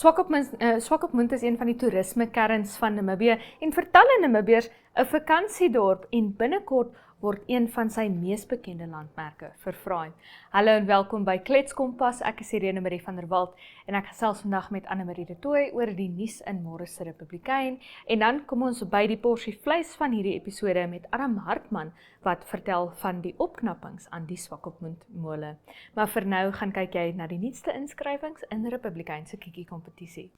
Swakopmund is een van die toerismekerns van Namibië en vir talle Namibiërs 'n vakansiedorp en binnekort word een van sy mees bekende landmerke verfraai. Hallo en welkom by Kletskompas, ek is Irene Marie van der Walt en ek gesels vandag met Anne-Marie de Tooy oor die nuus in Môre se Republikein en dan kom ons by die porsie vleis van hierdie episode met Adam Hartman wat vertel van die opknappings aan die Swakopmund mole. Maar vir nou gaan kyk jy na die nuutste inskrywings in die Republikeinse kiekie kompetisie.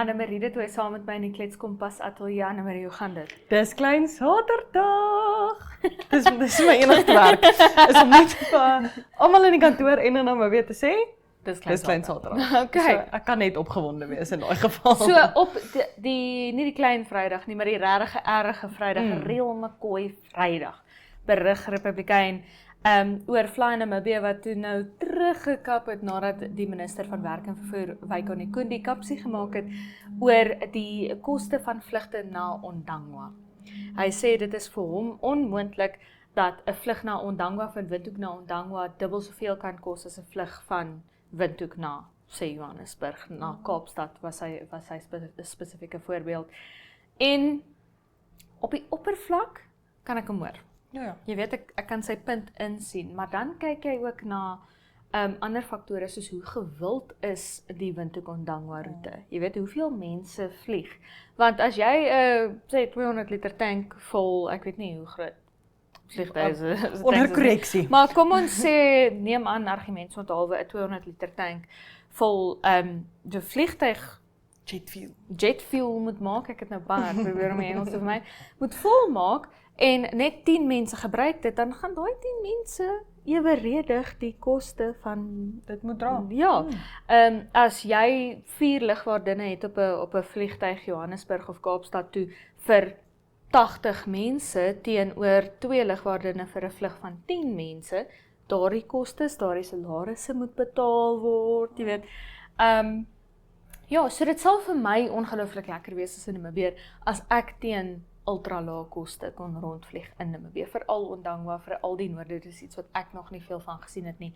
Anne-Marie de Tooy saam met my in die Kletskompas ateljee. Anne-Marie, hoe gaan dit? Dis klein Saterdag. Dis my enigste werk. Is om net vir almal in die kantoor en dan weer te sê, dis klein Saterdag. Okay. So, ek kan net opgewonde wees in daai geval. So op nie die klein Vrydag nie, maar die regte erge Vrydag, Real McCoy Vrydag. Berig Republikein oor Fly Namibia wat toe nou teruggekap het nadat die minister van Werk en Vervoer, Wyko Nekundi, kapsie gemaak het oor die koste van vlugte na Ondangwa. Hy sê dit is vir hom onmoontlik dat 'n vlug na Ondangwa van Windhoek na Ondangwa dubbel soveel kan kos as 'n vlug van Windhoek na Johannesburg, na Kaapstad was sy spesifieke voorbeeld. En op die oppervlak kan ek hom hoor. Ja. Jy weet, ek kan sy punt insien, maar dan kyk jy ook na ander faktore soos hoe gewild is die Windhoek-Ondangwa roete. Jy weet, hoeveel mense vlieg. Want as jy sê 200 liter tank vol, ek weet nie hoe groot vliegtuig is. Onder korreksie. Maar kom ons sê, neem aan argumentshalwe 'n 200 liter tank vol die vliegtuig jet fuel moet maak, ek het nou baie probeer om my Engels te vir my, moet vol maak en net 10 mense gebruik dit, dan gaan daai 10 mense eweredig die koste van dit moet dra. Ja. As jy 4 lugwaardinne het op 'n vliegtuig Johannesburg of Kaapstad toe vir 80 mense teenoor 2 lugwaardinne vir 'n vlug van 10 mense, daardie kostes, daardie salarisse moet betaal word, jy weet. Ja, so dit sal vir my ongelooflik lekker wees as in Namibië as ek teen ultra-lae koste kon rondvlieg in Namibië, veral Ondangwa, veral die noorde, dit is iets wat ek nog nie veel van gesien het nie.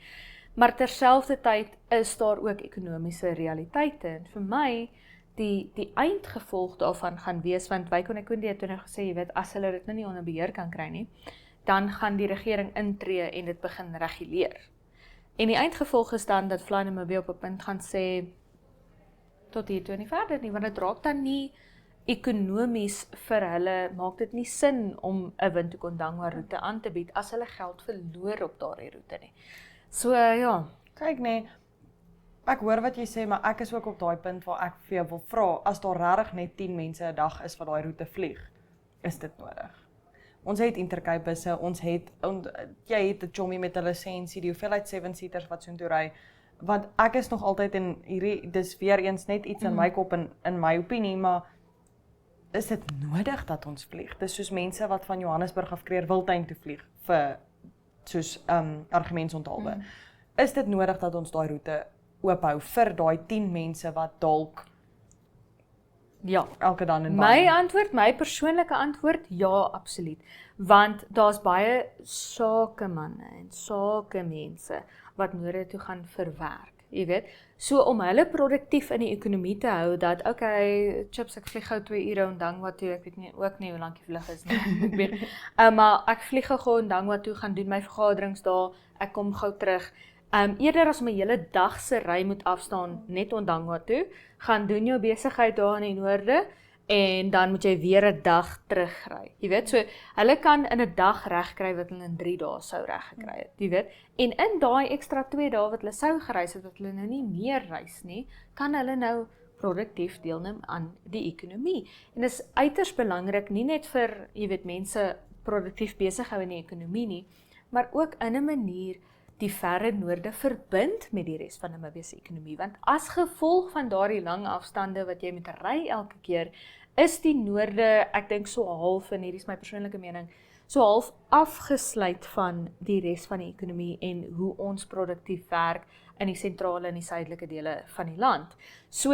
Maar terselfdertyd is daar ook ekonomiese realiteite en vir my die eindgevolg daarvan gaan wees, want Wyko Nekundi het toe nou gesê, jy weet, as hulle dit nou nie onder beheer kan kry nie, dan gaan die regering intree en dit begin reguleer. En die eindgevolg is dan dat Fly Namibia op 'n punt gaan sê, tot hier toe nie verder nie, want dit raak dan nie ekonomies vir hulle, maak dit nie sin om 'n Windhoek-Ondangwa roete aan te bied as hulle geld verloor op daardie roete nie. So ja. Kyk nee, ek hoor wat jy sê, maar ek is ook op daai punt waar ek vir jou wil vra, as daar regtig net 10 mense 'n dag is wat daai roete vlieg, is dit nodig? Ons het Intercape busse, jy het 'n Chommy met 'n lisensie, die hoeveelheid 7-seaters wat soontoe ry, want ek is nog altyd in hierdie, dis weer eens net iets in my kop en in my opinie, maar is dit nodig dat ons vlieg? Dis soos mense wat van Johannesburg af Kreer-Wildtuin toe vlieg vir soos argumentshalwe. Is dit nodig dat ons daai roete oophou vir daai 10 mense wat dalk Ja. elke dan en My wanneer? antwoord, my persoonlike antwoord, ja, absoluut. Want daar's baie sakemanne en sakemense wat noorde toe gaan verwerk, jy weet. So om hulle produktief in die ekonomie te hou, dat okay, chips, ek vlieg gou 2 ure en Dangwa toe, ek weet nie, ook nie hoe lank die vlug is nie. Maar ek vlieg gou in Dangwa toe, gaan doen my vergaderings daar, ek kom gou terug. Eerder as my hele dag se ry moet afstaan net om Dangwa toe, gaan doen jou besigheid daar in die noorde en dan moet jy weer 'n dag terugry. Jy weet, so hulle kan in 'n dag regkry wat hulle in 3 dae sou reggekry het, jy weet. En in daai ekstra 2 dae wat hulle sou gereis het, wat hulle nou nie meer reis nie, kan hulle nou produktief deelneem aan die ekonomie. En dis uiters belangrik nie net vir, jy weet, mense produktief besig hou in die ekonomie nie, maar ook in 'n manier die verre noorde verbind met die res van Namibië se ekonomie, want as gevolg van daardie lang afstande wat jy moet ry elke keer, is die noorde, ek dink so half, en hierdie is my persoonlike mening, so half afgesluit van die res van die ekonomie en hoe ons produktief werk in die sentrale en die suidelike dele van die land. So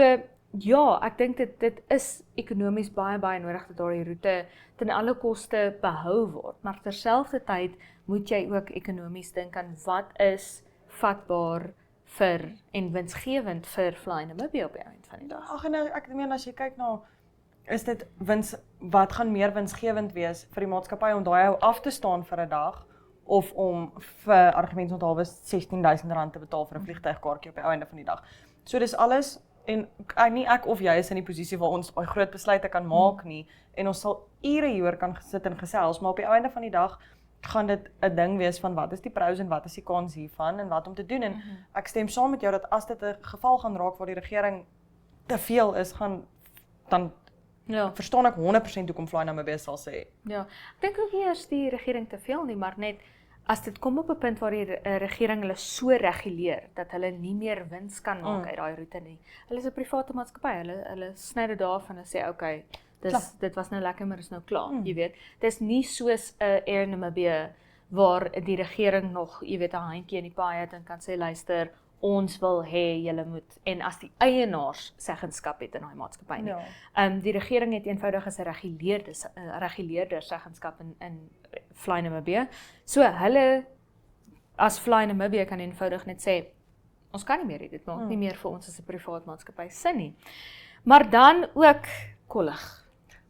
ja, ek dink dit is ekonomies baie nodig dat daardie roete ten alle koste behou word, maar terselfdertyd moet jy ook ekonomies dink aan wat is vatbaar vir en winsgewend vir Fly Namibia op die einde van die dag. Ag nee, ek meen as jy kyk na is dit wat gaan meer winsgewend wees vir die maatskappy om daai hou af te staan vir 'n dag of om vir argumentsonthaalwe R16,000 te betaal vir 'n vliegtuigkaartjie op die einde van die dag. So dis alles en nie ek of jy is in die posisie waar ons baie groot besluite kan maak nie en ons sal ure hieroor kan sit en gesels, maar op die einde van die dag gaan dit 'n ding wees van wat is die pros en wat is die cons hiervan en wat om te doen en ek stem saam met jou dat as dit 'n geval gaan raak waar die regering te veel is, dan verstaan ek 100% hoekom Fly Namibia sal sê. Ja, ek dink ook nie eers die regering te veel nie, maar net as dit kom op 'n punt waar die regering hulle so reguleer dat hulle nie meer wins kan maak uit daai roete nie. Hulle is 'n private maatskappy, hulle sny dit daarvan en sê okay, dit was nou lekker, maar is nou klaar, jy weet. Dis nie soos 'n Air Namibia waar die regering nog, jy weet, 'n handjie in die paai het en kan sê luister, ons wil hê julle moet, en as die eienaars seggenskap het in daai maatskappy nie. Die regering het eenvoudig as 'n reguleerder seggenskap in Fly Namibia. So hulle as Fly Namibia kan eenvoudig net sê ons kan nie meer dit maak nie meer vir ons as 'n privaat maatskappy sin nie. Maar dan ook kollig.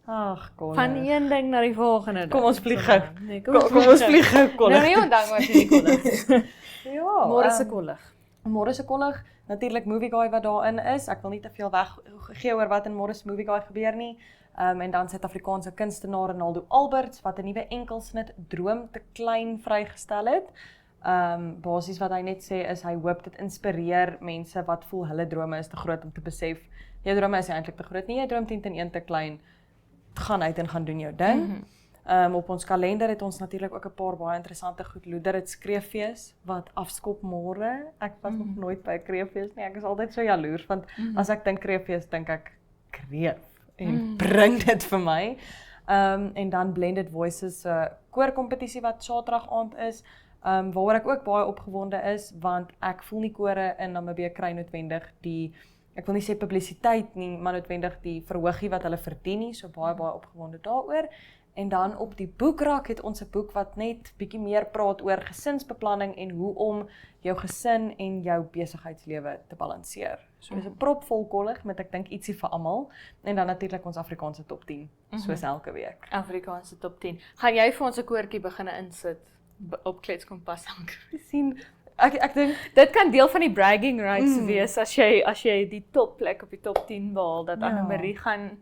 Ag, kollig. Van een ding na die volgende. Kom ons vlieg gou. Nee, Kom ons vlieg gou kollig. Nou nie ondank wat jy kollig is. Ja, Môre se kollig. Môre se kollig, natuurlik Movie Guy wat daarin is. Ek wil nie te veel weggee oor wat in môre se Movie Guy gebeur nie. En dan Suid-Afrikaanse kunstenaar Ronaldo Alberts wat 'n nuwe enkelsnit Droom te klein vrygestel het. Basies wat hy net sê is hy hoop dit inspireer mense wat voel hulle drome is te groot om te besef. Jou drome is eintlik te groot nie, jy droom 10 te klein. Gaan uit en gaan doen jou ding. Op ons kalender het ons natuurlik ook 'n paar baie interessante goed. Loeder het skreeffees wat afskop môre. Ek was nog nooit by 'n kreeffees nie. Ek is altyd so jaloers want as ek dink kreeffees dink ek kreef en bring dit vir my. En dan Blended Voices koorkompetisie wat Saterdag aand is. Waaroor ek ook baie opgewonde is want ek voel nie kore in Namibië kry noodwendig die ek wil nie sê publisiteit nie, maar noodwendig die verhoogie wat hulle verdien nie, so baie opgewonde daaroor. En dan op die boekrak het ons 'n boek wat net bietjie meer praat oor gesinsbeplanning en hoe om jou gesin en jou besigheidslewe te balanseer. So dis 'n propvol kollig met ek dink ietsie vir almal en dan natuurlik ons Afrikaanse top 10 soos elke week. Afrikaanse top 10. Gaan jy vir ons 'n koortjie begin insit op Kletskompas sien? Ek dink dit kan deel van die bragging rights wees as jy die topplek op die top 10 behaal dat Anne-Marie gaan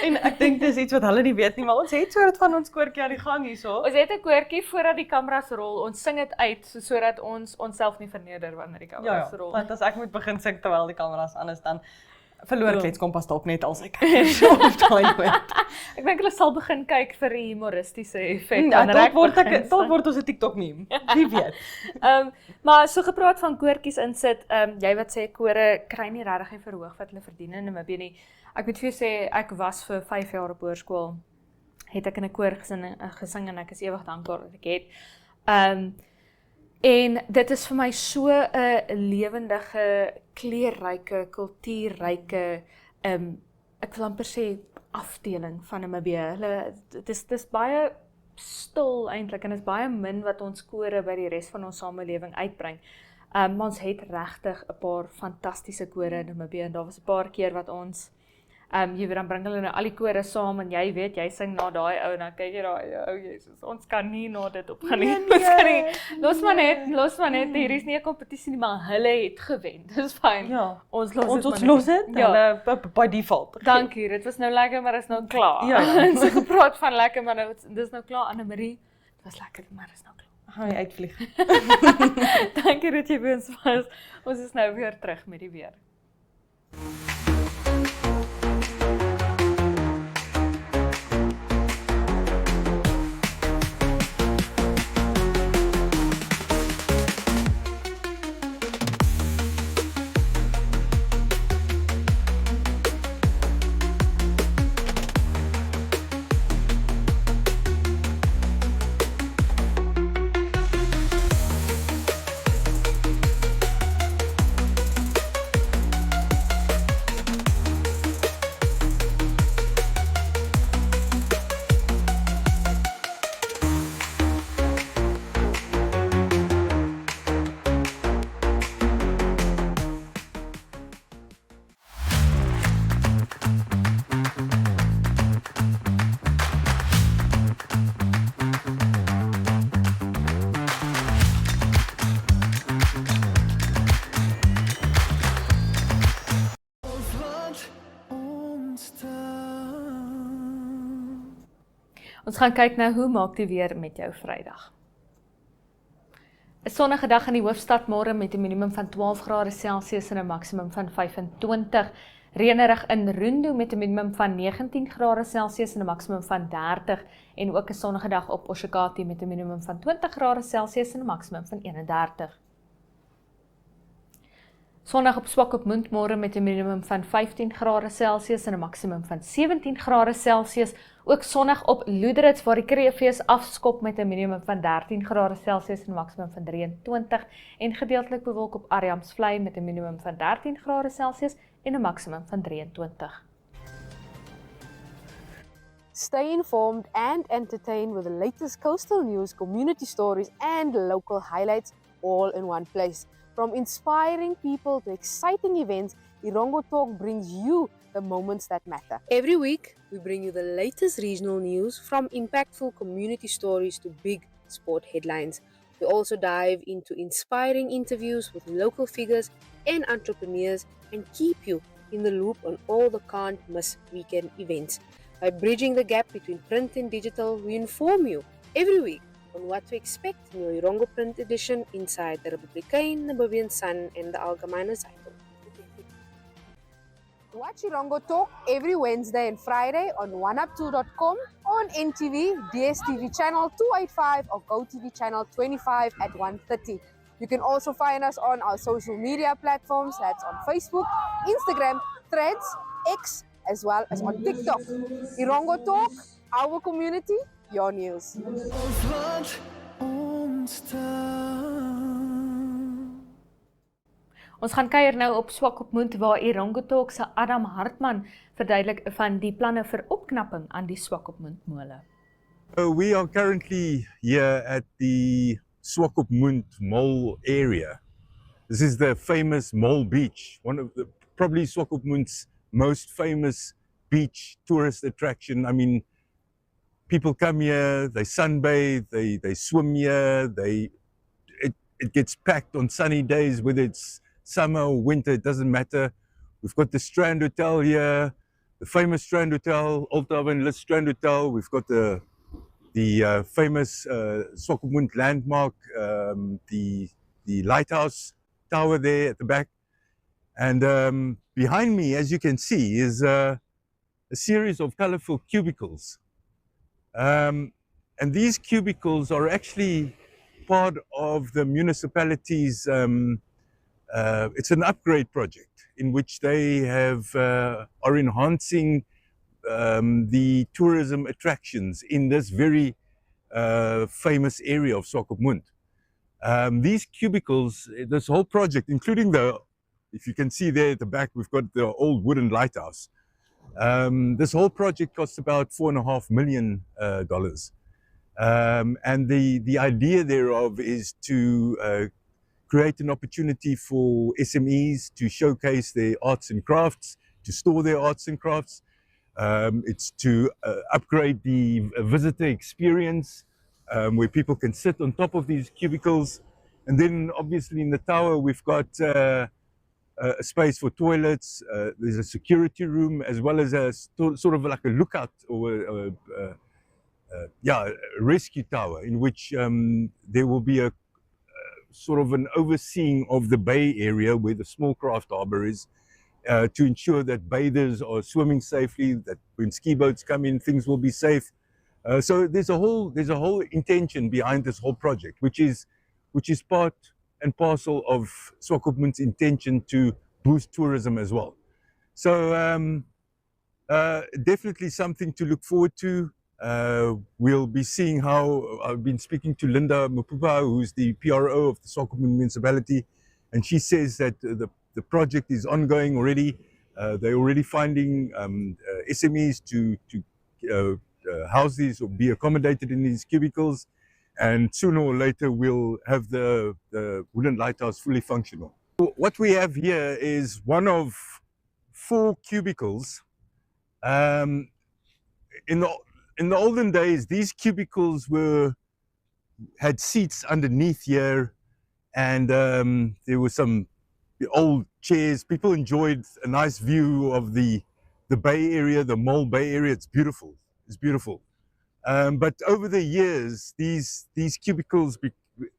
en ek dink dis iets wat hulle nie weet nie, maar ons het soort van ons koortjie aan die gang hierso. Ons het 'n koortjie voordat die kameras rol. Ons sing dit uit sodat ons onsself nie verneder wanneer die kameras rol. Want as ek moet begin sing terwyl die kameras aan is dan verloor Kletskompas dalk net als ek so op daai punt. Ek dink hulle sal begin kyk vir die humoristiese effek. Dalk word ons 'n TikTok meme. Wie weet. Maar so gepraat van koortjies insit, jy wat sê kore kry nie regtig die verhoog wat hulle verdien in Namibië nie. Ek moet vir jou sê ek was vir 5 jaar op hoërskool. Het ek in 'n koor gesing en ek is ewig dankbaar dat ek het. En dit is vir my so 'n lewendige, kleurryke, kultuurryke Ek wil amper sê afdeling van Namibië. Hulle dis baie stil eintlik en is baie min wat ons kore by die res van ons samelewing uitbring. Maar ons het regtig 'n paar fantastiese kore in Namibië en daar was 'n paar keer wat ons jy weet dan bring hulle nou al die kore saam en jy weet jy sing na daai ou en dan kyk jy daai ou Jesus, ons kan nie na dit opgaan nie. Ons kan nie. Los maar net, hier is nie 'n kompetisie nie, maar hulle het gewen. Dis fyn. Ja. Ons los dit. Ja. By default. Dankie, dit was nou lekker, maar is nou klaar. Ja. En so gepraat van lekker, maar nou dis nou klaar. Anne-Marie, dit was lekker, maar is nou klaar. Gaan jy uitvlieg. Dankie dat jy by ons was. Ons is nou weer terug met die weer. Ons gaan kyk nou hoe maak die weer met jou Vrydag. 'n Sonnige dag in die hoofstad môre met 'n minimum van 12 grade Celsius en 'n maksimum van 25. Reënerig in Rundu met 'n minimum van 19 grade Celsius en 'n maksimum van 30 en ook 'n sonnige dag op Oshakati met 'n minimum van 20 grade Celsius en 'n maksimum van 31. Sondag op Swakopmund môre met 'n minimum van 15 grade Celsius en 'n maksimum van 17 grade Celsius. Ook sonnig op Loederitz waar die Kreefees afskop met 'n minimum van 13 grade Celsius en 'n maksimum van 23 en gedeeltelik bewolk op Ariamsvlei met 'n minimum van 13 grade Celsius en 'n maksimum van 23. Stay informed and entertained with the latest coastal news, community stories and local highlights all in one place. From inspiring people to exciting events, Irongo Talk brings you the moments that matter. Every week, we bring you the latest regional news from impactful community stories to big sport headlines. We also dive into inspiring interviews with local figures and entrepreneurs and keep you in the loop on all the can't miss weekend events. By bridging the gap between print and digital, we inform you every week on what to expect in your Irongo print edition inside the Republikein, Namibian Sun and the Algemeine Zeitung. Watch Irongo Talk every Wednesday and Friday on oneup2.com, on NTV, DSTV channel 285 or GoTV channel 25 at 1:30. You can also find us on our social media platforms, that's on Facebook, Instagram, Threads, X, as well as on TikTok. Irongo Talk, our community, your news. Ons gaan kuier nou op Swakopmund waar Irongo Talk se Adam Hartman verduidelik van die planne vir opknapping aan die Swakopmund mole. We are currently here at the Swakopmund Mole area. This is the famous Mole Beach, one of the probably Swakopmund's most famous beach tourist attraction. I mean, people come here, they sunbathe, they swim here, it gets packed on sunny days, whether it's summer or winter, it doesn't matter. We've got the Strand Hotel here, the famous Strand Hotel, Althaven List Strand Hotel. We've got the famous Swakopmund landmark, the lighthouse tower there at the back. And behind me, as you can see, is a series of colorful cubicles. And these cubicles are actually part of the municipality's, it's an upgrade project in which they have are enhancing the tourism attractions in this very famous area of Swakopmund. These cubicles, this whole project, including the if you can see there at the back, we've got the old wooden lighthouse. This whole project costs about $4.5 million. And the idea thereof is to create an opportunity for SMEs to showcase their arts and crafts, to store their arts and crafts. It's to upgrade the visitor experience, where people can sit on top of these cubicles. And then obviously in the tower, we've got a space for toilets. There's a security room, as well as a sort of like a lookout or a rescue tower, in which there will be a sort of an overseeing of the bay area where the small craft harbor is, to ensure that bathers are swimming safely, that when ski boats come in, things will be safe. So there's a whole intention behind this whole project, which is part and parcel of Swakopmund's intention to boost tourism as well. So definitely something to look forward to. We'll be seeing how. I've been speaking to Linda Mupupa, who's the PRO of the Swakopmund municipality, and she says that the project is ongoing already. They're already finding SMEs to house these or be accommodated in these cubicles, and sooner or later we'll have the wooden lighthouse fully functional. What we have here is one of 4 cubicles. In the olden days, these cubicles had seats underneath here, and there were some old chairs. People enjoyed a nice view of the Bay Area, the Mole Bay Area. It's beautiful. It's beautiful. But over the years, these cubicles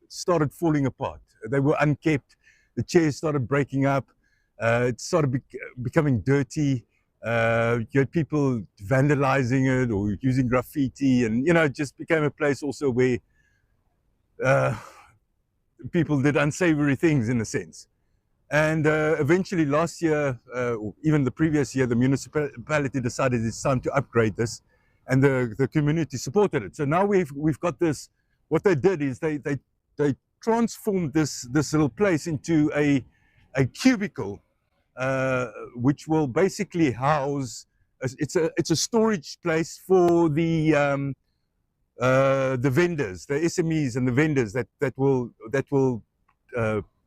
started falling apart. They were unkept. The chairs started breaking up. It started becoming dirty. You had people vandalizing it or using graffiti, and it just became a place also where people did unsavory things, in a sense. And eventually last year, or even the previous year, the municipality decided it's time to upgrade this, and the community supported it. So now we've got this. What they did is they transformed this little place into a cubicle, which will basically house. It's a storage place for the vendors, the SMEs and the vendors that will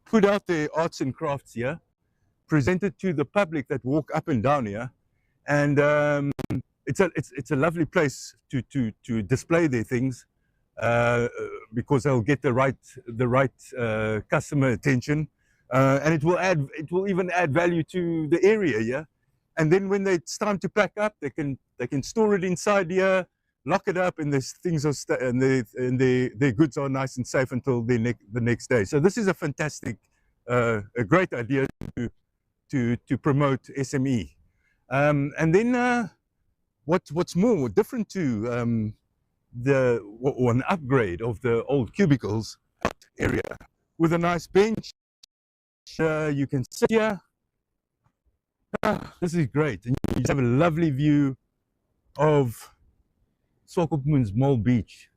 put out their arts and crafts here, present it to the public that walk up and down here, and it's a lovely place to display their things, because they'll get the right customer attention. And it will even add value to the area, yeah. And then when it's time to pack up, they can store it inside here, lock it up, and their goods are nice and safe until the next day. So this is a fantastic, a great idea to promote SME. And then what's more different to an upgrade of the old cubicles area with a nice bench. You can sit here. This is great, and you have a lovely view of Swakopmund's Mole Beach.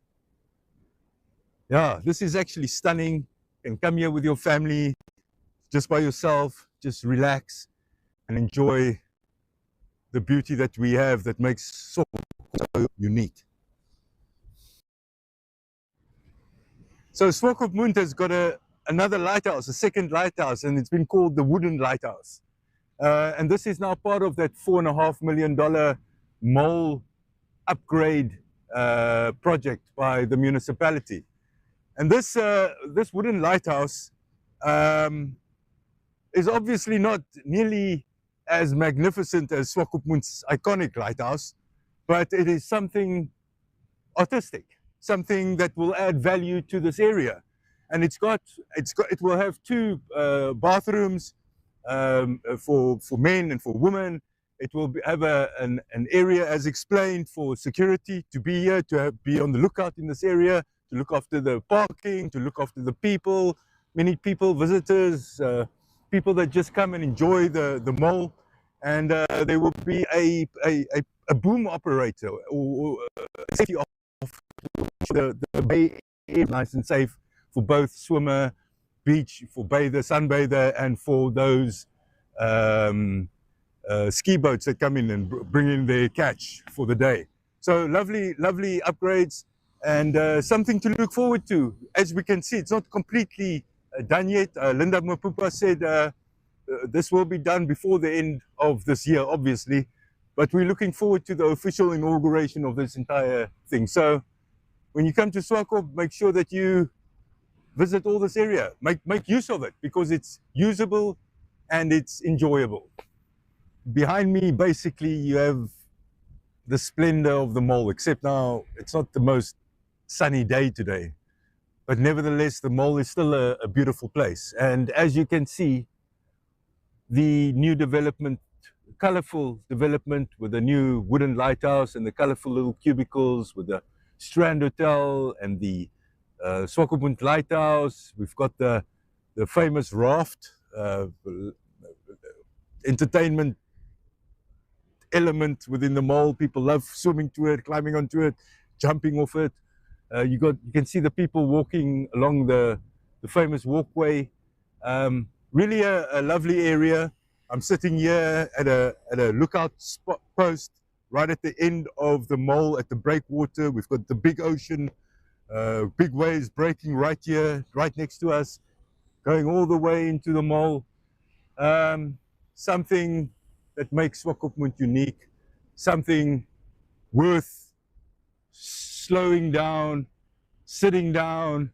Yeah, this is actually stunning. You can come here with your family, just by yourself, just relax and enjoy the beauty that we have that makes Swakopmund so unique. So Swakopmund has got another lighthouse, a second lighthouse, and it's been called the Wooden Lighthouse. And this is now part of that $4.5 million mole upgrade project by the municipality. And this wooden lighthouse is obviously not nearly as magnificent as Swakopmund's iconic lighthouse, but it is something artistic, something that will add value to this area. And it will have 2 bathrooms for men and for women. It will have an area, as explained, for security, to be here, be on the lookout in this area, to look after the parking, to look after the people, many people, visitors, people that just come and enjoy the mole. And there will be a boom operator or a safety officer, the bay area nice and safe for both swimmer, beach, for bather, sunbather, and for those ski boats that come in and bring in their catch for the day. So lovely upgrades and something to look forward to. As we can see, it's not completely done yet. Linda Mapupa said this will be done before the end of this year, obviously, but we're looking forward to the official inauguration of this entire thing. So when you come to Swakop, make sure that you visit all this area. Make use of it because it's usable and it's enjoyable. Behind me, basically, you have the splendor of the mall, except now it's not the most sunny day today. But nevertheless, the mall is still a beautiful place. And as you can see, the new development, colorful development with the new wooden lighthouse and the colorful little cubicles with the Strand Hotel and the Swakopmund Lighthouse. We've got the famous raft, entertainment element within the mall. People love swimming to it, climbing onto it, jumping off it. You can see the people walking along the famous walkway. Really a lovely area. I'm sitting here at a lookout spot post right at the end of the mall at the breakwater. We've got the big ocean, big waves breaking right here, right next to us, going all the way into the mall. Something that makes Swakopmund unique, something worth slowing down, sitting down,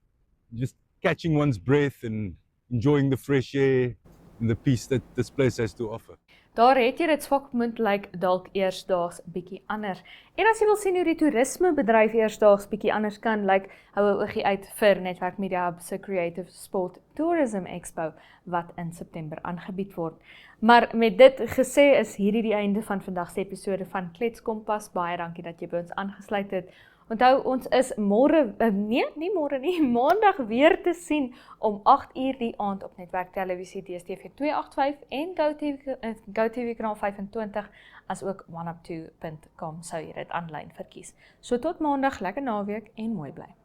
just catching one's breath and enjoying the fresh air and the peace that this place has to offer. Daar het jy dit Swakopmund lyk dalk eersdaags bietjie anders. En as jy wil sien hoe die toerismebedryf eersdaags bietjie anders kan lyk, hou 'n oogie uit vir Netwerk Media Hub se Creative Sport Tourism Expo wat in September aangebied word. Maar met dit gesê is hierdie die einde van vandag se episode van Klets Kompas. Baie dankie dat jy by ons aangesluit het. Onthou, ons is maandag weer te sien om 8:00 die aand op Netwerk Televisie DStv 285 en GoTV kanaal 25, as ook oneup2.com sou jy dit aanlyn verkies. So tot maandag, lekker naweek en mooi bly.